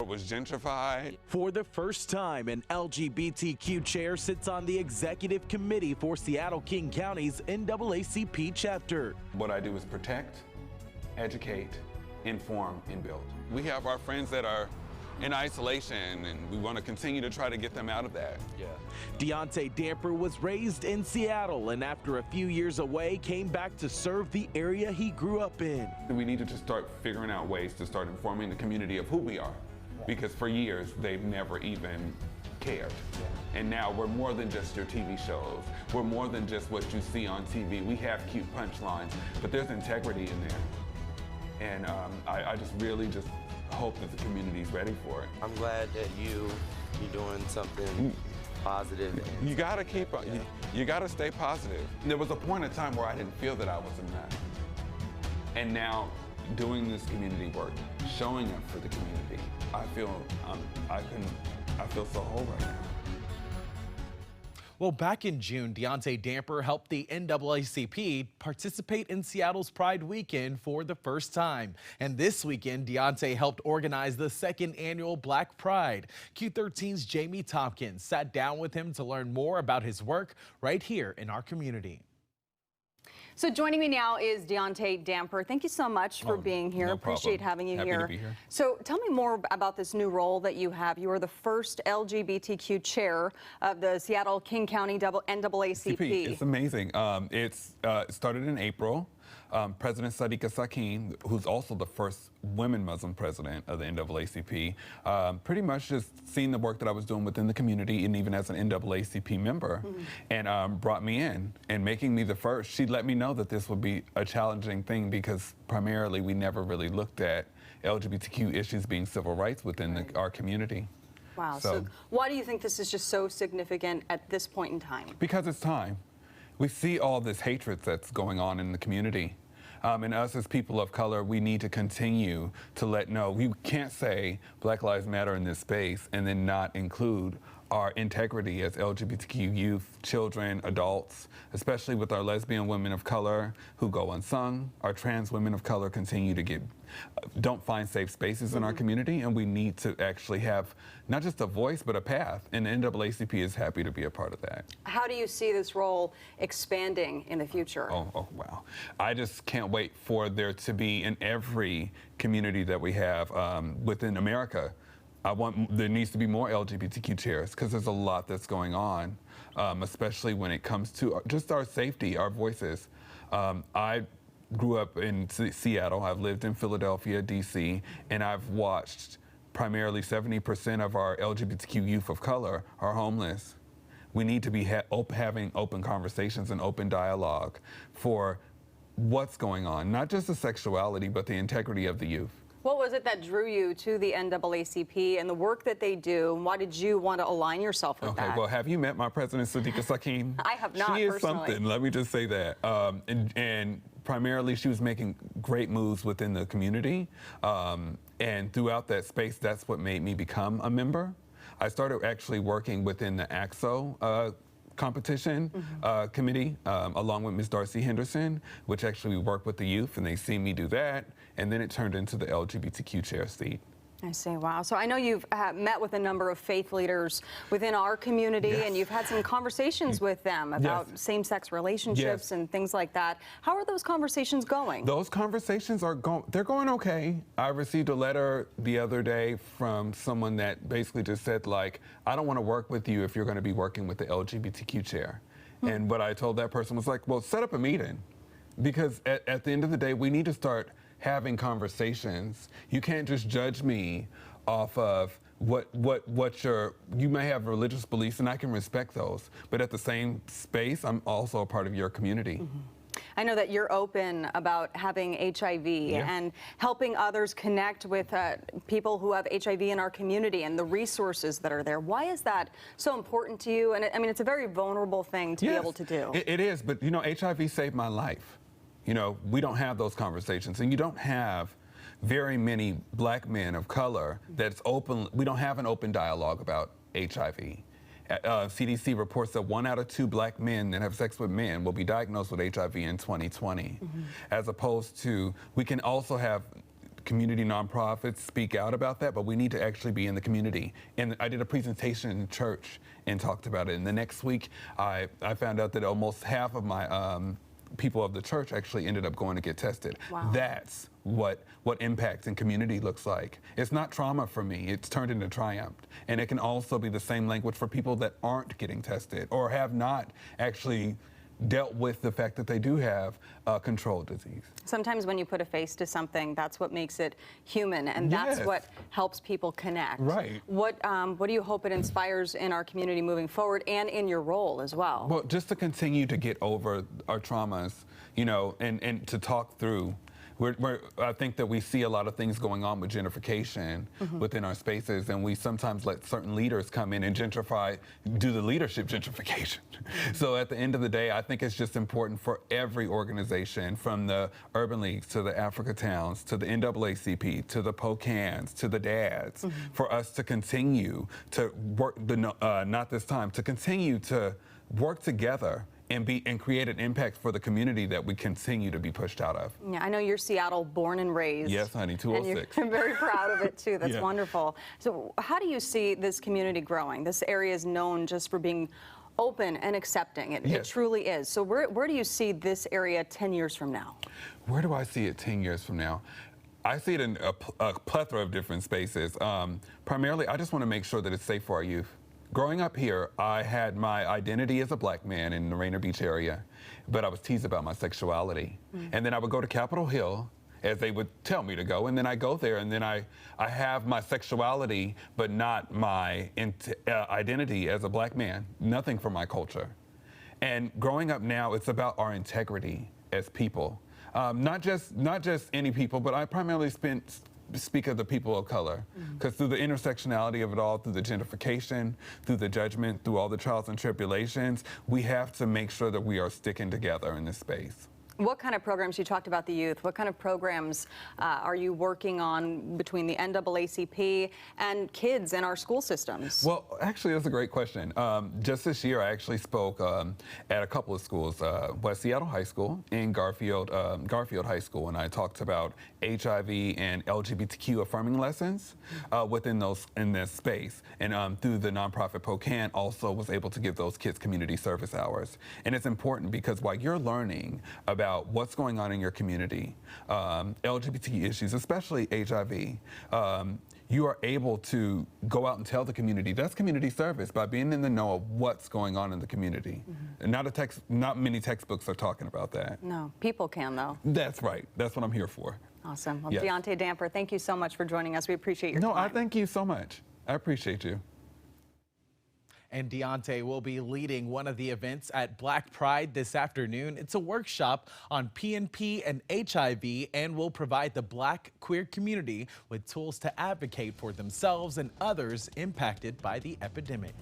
was gentrified. For the first time, an LGBTQ chair sits on the executive committee for Seattle-King County's NAACP chapter. What I do is protect, educate, inform, and build. We have our friends that are in isolation, and we want to continue to try to get them out of that. Yeah. DeAunte Damper was raised in Seattle, and after a few years away, came back to serve the area he grew up in. We need to just start figuring out ways to start informing the community of who we are, because for years, they've never even cared. And now we're more than just your TV shows. We're more than just what you see on TV. We have cute punchlines, but there's integrity in there. And I just really hope that the community's ready for it. I'm glad that you're doing something positive. And you gotta keep, you gotta stay positive. There was a point in time where I didn't feel that I was enough. And now, doing this community work, showing up for the community, I feel so whole right now. Well, back in June, DeAunte Damper helped the NAACP participate in Seattle's Pride Weekend for the first time. And this weekend, DeAunte helped organize the second annual Black Pride. Q13's Jamie Tompkins sat down with him to learn more about his work right here in our community. So joining me now is DeAunte Damper. Thank you so much for being here. No Appreciate having you Happy here. to be here. So tell me more about this new role that you have. You are the first LGBTQ chair of the Seattle-King County NAACP. It's amazing. It started in April. President Sadiqa Sakin, who's also the first women Muslim president of the NAACP, pretty much just seen the work that I was doing within the community and even as an NAACP member, and brought me in. And making me the first, she let me know that this would be a challenging thing because primarily we never really looked at LGBTQ issues being civil rights within our community. Wow. So why do you think this is just so significant at this point in time? Because it's time. We see all this hatred that's going on in the community. And us as people of color, we need to continue to we can't say Black Lives Matter in this space and then not include our integrity as LGBTQ youth, children, adults, especially with our lesbian women of color who go unsung. Our trans women of color continue to don't find safe spaces in our community, and we need to actually have not just a voice, but a path, and the NAACP is happy to be a part of that. How do you see this role expanding in the future? Oh, wow. I just can't wait for there to be in every community that we have within America. There needs to be more LGBTQ chairs because there's a lot that's going on, especially when it comes to just our safety, our voices. I grew up in Seattle. I've lived in Philadelphia, DC, and I've watched primarily 70% of our LGBTQ youth of color are homeless. We need to be having open conversations and open dialogue for what's going on, not just the sexuality, but the integrity of the youth. What was it that drew you to the NAACP and the work that they do? And why did you want to align yourself with that? Okay, well, have you met my President, Sadiqa Sakin? I have not, She is personally. something, let me just say that. And primarily, she was making great moves within the community. And throughout that space, that's what made me become a member. I started actually working within the AXO competition committee along with Ms. Darcy Henderson, which actually worked with the youth, and they see me do that, and then it turned into the LGBTQ chair seat. I see. Wow. So I know you've met with a number of faith leaders within our community, and you've had some conversations with them about same-sex relationships and things like that. How are those conversations going? Those conversations they're going okay. I received a letter the other day from someone that basically just said, like, I don't want to work with you if you're going to be working with the LGBTQ chair. And what I told that person was like, well, set up a meeting. Because at the end of the day, we need to start having conversations. You can't just judge me off of you may have religious beliefs, and I can respect those, but at the same space, I'm also a part of your community. I know that you're open about having HIV and helping others connect with people who have HIV in our community and the resources that are there. Why is that so important to you? And I mean, it's a very vulnerable thing to be able to do. It is, but you know, HIV saved my life. You know, we don't have those conversations, and you don't have very many Black men of color that's open. We don't have an open dialogue about HIV. CDC reports that 1 out of 2 Black men that have sex with men will be diagnosed with HIV in 2020, as opposed to we can also have community nonprofits speak out about that, but we need to actually be in the community. And I did a presentation in church and talked about it. And the next week, I found out that almost half of my people of the church actually ended up going to get tested. Wow. That's what impact in community looks like. It's not trauma for me, it's turned into triumph. And it can also be the same language for people that aren't getting tested or have not actually dealt with the fact that they do have controlled disease. Sometimes when you put a face to something, that's what makes it human, and that's Yes. what helps people connect. Right. What do you hope it inspires in our community moving forward and in your role as well? Well, just to continue to get over our traumas, you know, and to talk through. I think that we see a lot of things going on with gentrification within our spaces, and we sometimes let certain leaders come in and do the leadership gentrification. So at the end of the day, I think it's just important for every organization, from the urban leagues to the Africa Towns to the NAACP to the POCANs to the DADs, for us to continue to work, to continue to work together and create an impact for the community that we continue to be pushed out of. Yeah, I know you're Seattle born and raised. Yes, honey, 206. And you're very proud of it too. That's Yeah. wonderful. So how do you see this community growing? This area is known just for being open and accepting. It Yes. truly is. So where do you see this area 10 years from now? Where do I see it 10 years from now? I see it in a plethora of different spaces. Primarily, I just want to make sure that it's safe for our youth. Growing up here, I had my identity as a black man in the Rainier Beach area, but I was teased about my sexuality. And then I would go to Capitol Hill, as they would tell me to go, and then I go there, and then I have my sexuality, but not my identity as a black man, nothing from my culture. And growing up now, it's about our integrity as people. Not just any people, but I primarily speak of the people of color, because through the intersectionality of it all, through the gentrification, through the judgment, through all the trials and tribulations, we have to make sure that we are sticking together in this space. What kind of programs, you talked about the youth, what kind of programs are you working on between the NAACP and kids in our school systems? Well, actually, that's a great question. Just this year, I actually spoke at a couple of schools, West Seattle High School and Garfield High School, and I talked about HIV and LGBTQ affirming lessons in this space. And through the nonprofit POCAN, also was able to give those kids community service hours. And it's important because while you're learning about what's going on in your community, LGBT issues, especially HIV, you are able to go out and tell the community. That's community service, by being in the know of what's going on in the community. And not many textbooks are talking about that. No, people can though. That's right. That's what I'm here for. Awesome. Well, Yes. DeAunte Damper, thank you so much for joining us. We appreciate your time. No, I thank you so much. I appreciate you. And DeAunte will be leading one of the events at Black Pride this afternoon. It's a workshop on PNP and HIV, and will provide the Black queer community with tools to advocate for themselves and others impacted by the epidemic.